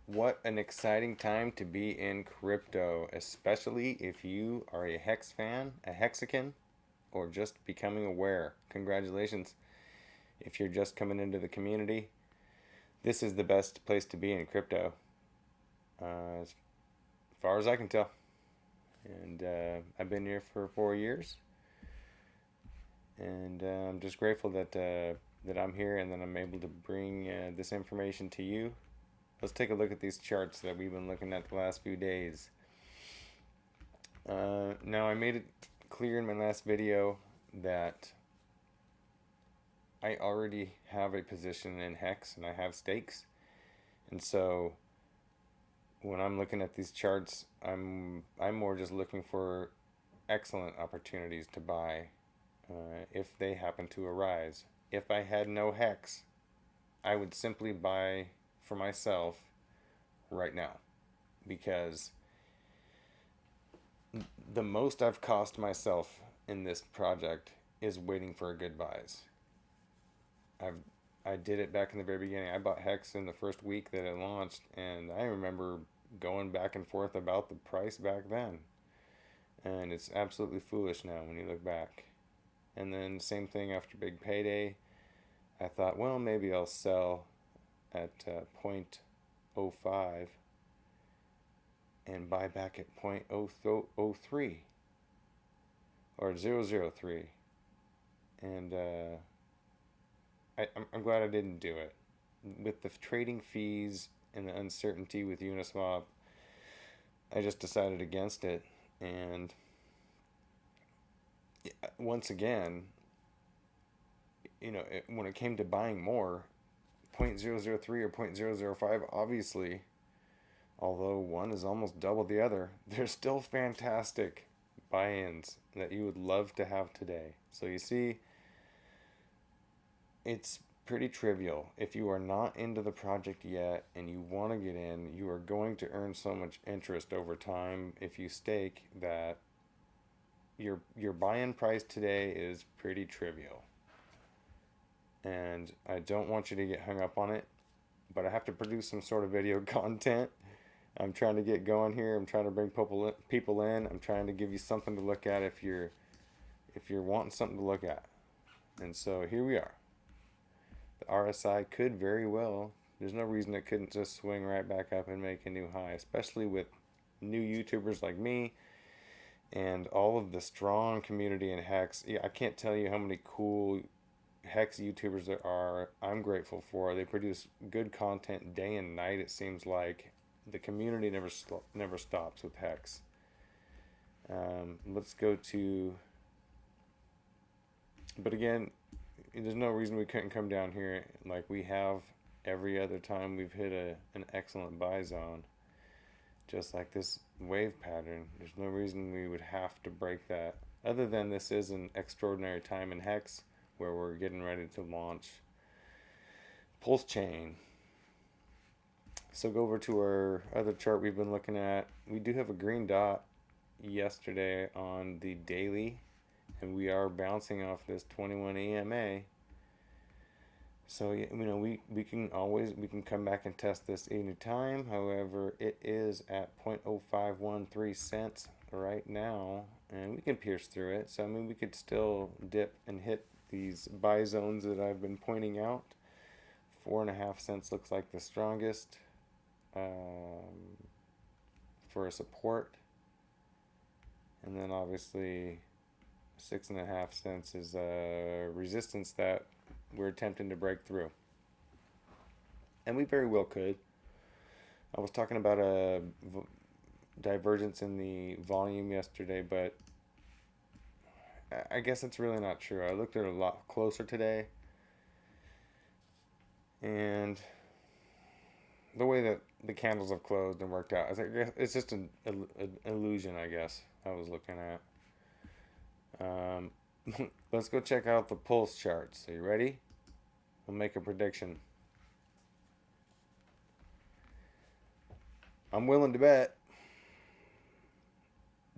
What an exciting time to be in crypto, especially if you are a Hex fan, a Hexican, or just becoming aware. Congratulations. If you're just coming into the community, this is the best place to be in crypto, as far as I can tell. And I've been here for 4 years, and I'm just grateful that I'm here and that I'm able to bring this information to you. Let's take a look at these charts that we've been looking at the last few days. Now, I made it clear in my last video that I already have a position in Hex and I have stakes. And so when I'm looking at these charts, I'm more just looking for excellent opportunities to buy if they happen to arise. If I had no Hex, I would simply buy for myself right now, because the most I've cost myself in this project is waiting for a good buys. I've I did it back in the very beginning. I bought Hex in the first week that it launched, and I remember going back and forth about the price back then. And it's absolutely foolish now when you look back. And then same thing after big payday. I thought, well, maybe I'll sell at 0.05 and buy back at 0.003 or 003. And I'm glad I didn't do it. With the trading fees and the uncertainty with Uniswap, I just decided against it. And once again, when it came to buying more, 0.003 or 0.005, obviously, although one is almost double the other, they're still fantastic buy-ins that you would love to have today. So you see, it's pretty trivial. If you are not into the project yet and you want to get in, you are going to earn so much interest over time if you stake that your buy-in price today is pretty trivial. And I don't want you to get hung up on it, but I have to produce some sort of video content. I'm trying to get going here. I'm trying to bring people in. I'm trying to give you something to look at if you're wanting something to look at. And so here we are. The RSI could very well, there's no reason it couldn't just swing right back up and make a new high, especially with new YouTubers like me and all of the strong community in Hex. Yeah, I can't tell you how many cool Hex YouTubers there are. I'm grateful for. They produce good content day and night, it seems like. The community never stops with Hex. Let's go to, but again, there's no reason we couldn't come down here like we have every other time we've hit an excellent buy zone. Just like this wave pattern, there's no reason we would have to break that, other than this is an extraordinary time in Hex where we're getting ready to launch Pulsechain. So go over to our other chart we've been looking at. We do have a green dot yesterday on the daily, and we are bouncing off this 21 EMA. So we can come back and test this anytime. However, it is at 0.0513 cents right now, and we can pierce through it. So we could still dip and hit these buy zones that I've been pointing out. 4.5 cents looks like the strongest for a support, and then obviously 6.5 cents is a resistance that we're attempting to break through, and we very well could. I was talking about a divergence in the volume yesterday, but I guess it's really not true. I looked at it a lot closer today, and the way that the candles have closed and worked out, it's just an illusion, I guess, I was looking at. Let's go check out the pulse charts. Are you ready? We'll make a prediction. I'm willing to bet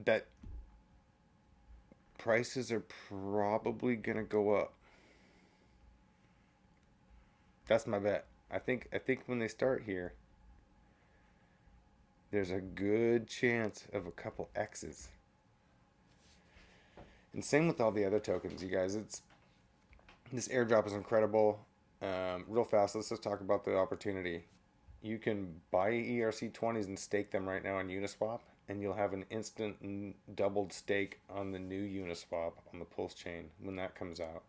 that prices are probably gonna go up. That's my bet. I think when they start here, there's a good chance of a couple X's. And same with all the other tokens, you guys. This airdrop is incredible. Real fast, let's just talk about the opportunity. You can buy ERC20s and stake them right now on Uniswap, and you'll have an instant doubled stake on the new Uniswap on the Pulsechain when that comes out.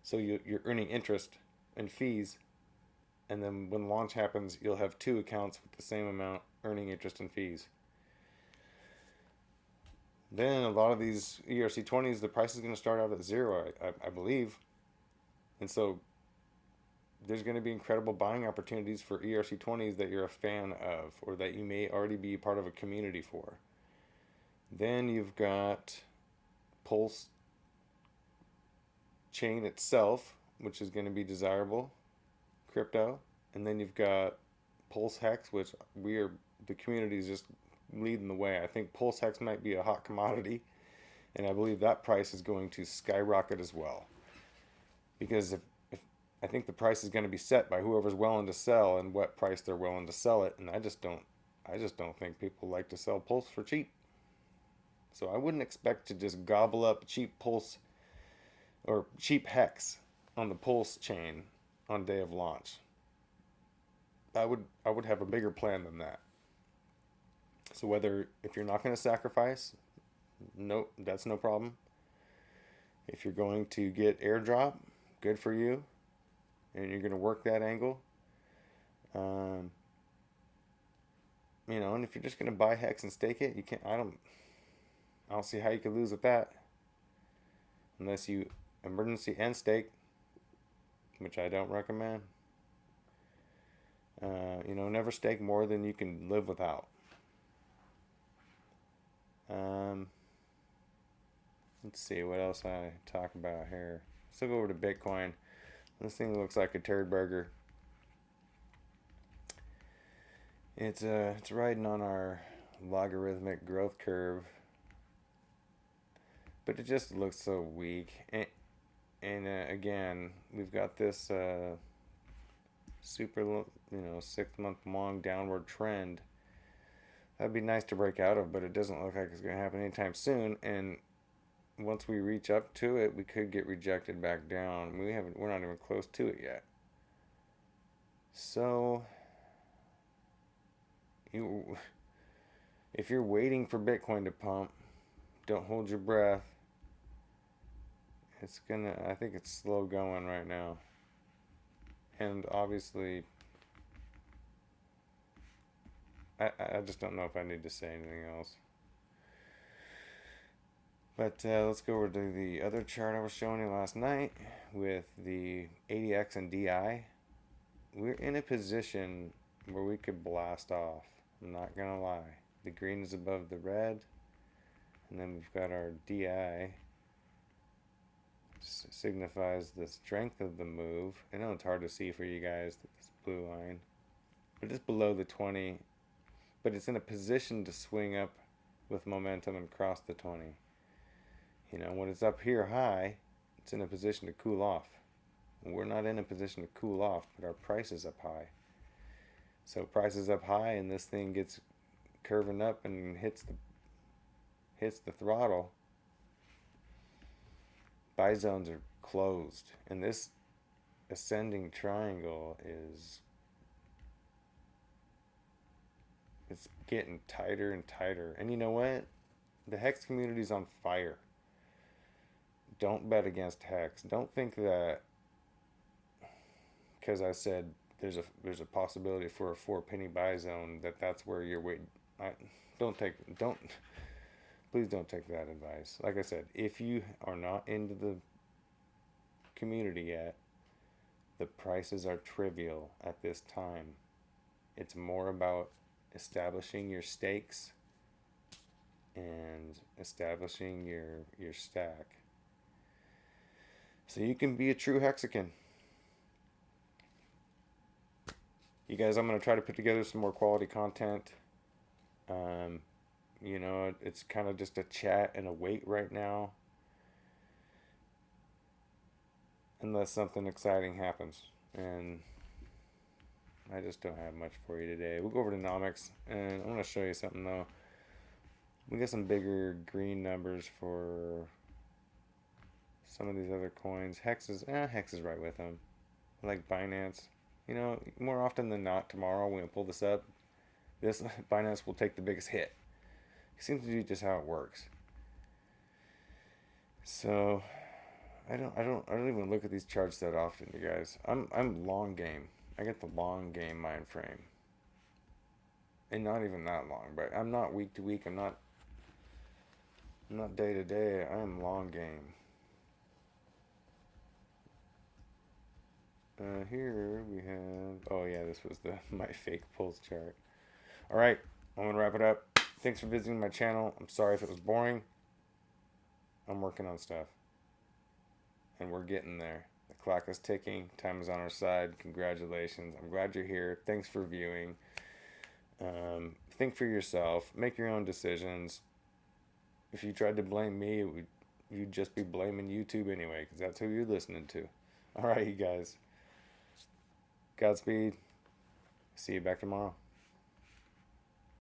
So you're earning interest and fees, and then when launch happens, you'll have 2 accounts with the same amount earning interest and fees. Then a lot of these ERC20s, the price is going to start out at 0, I believe. And so there's going to be incredible buying opportunities for ERC20s that you're a fan of, or that you may already be part of a community for. Then you've got Pulsechain itself, which is going to be desirable, crypto. And then you've got Pulsechain, which the community is just leading the way. I think Pulsechain might be a hot commodity, and I believe that price is going to skyrocket as well. Because if I think the price is going to be set by whoever's willing to sell and what price they're willing to sell it, and I just don't think people like to sell Pulse for cheap. So I wouldn't expect to just gobble up cheap Pulse or cheap Hex on the Pulsechain on day of launch. I would have a bigger plan than that. So if you're not going to sacrifice, nope, that's no problem. If you're going to get airdrop, good for you, and you're going to work that angle. And if you're just going to buy Hex and stake it, you can't. I don't see how you could lose with that, unless you emergency end stake, which I don't recommend. Never stake more than you can live without. Let's see what else I talk about here. Let's go over to Bitcoin. This thing looks like a turd burger. It's riding on our logarithmic growth curve, but it just looks so weak. And again, we've got this super 6-month long downward trend. That'd be nice to break out of, but it doesn't look like it's going to happen anytime soon. And once we reach up to it, we could get rejected back down. We're not even close to it yet. So if you're waiting for Bitcoin to pump, don't hold your breath. I think it's slow going right now. And obviously, I just don't know if I need to say anything else. But let's go over to the other chart I was showing you last night with the ADX and DI. We're in a position where we could blast off. I'm not going to lie. The green is above the red. And then we've got our DI. Signifies the strength of the move. I know it's hard to see for you guys, this blue line. But it's below the 20. But it's in a position to swing up with momentum and cross the 20. When it's up here high, it's in a position to cool off. We're not in a position to cool off, but our price is up high. So price is up high, and this thing gets curving up and hits the throttle. Buy zones are closed, and this ascending triangle it's getting tighter and tighter. And you know what? The Hex community is on fire. Don't bet against Hex. Don't think that because I said there's a possibility for a 4-penny buy zone that's where you're waiting. Please don't take that advice. Like I said, if you are not into the community yet, the prices are trivial at this time. It's more about establishing your stakes and establishing your stack. So you can be a true Hexican. You guys, I'm going to try to put together some more quality content. It's kind of just a chat and a wait right now. Unless something exciting happens. And I just don't have much for you today. We'll go over to nomics, and I want to show you something though. We got some bigger green numbers for some of these other coins. Hex is right with them. Like Binance. You know, more often than not, tomorrow when we pull this up, this Binance will take the biggest hit. It seems to be just how it works. So I don't even look at these charts that often, you guys. I'm long game. I get the long game mind frame. And not even that long, but I'm not week to week. I'm not day to day. I am long game. Here we have, oh yeah, this was my fake pulse chart. All right, I'm gonna wrap it up. Thanks for visiting my channel. I'm sorry if it was boring. I'm working on stuff, and we're getting there. The clock is ticking. Time is on our side. Congratulations. I'm glad you're here. Thanks for viewing. Think for yourself. Make your own decisions. If you tried to blame me, you'd just be blaming YouTube anyway, because that's who you're listening to. All right, you guys. Godspeed. See you back tomorrow.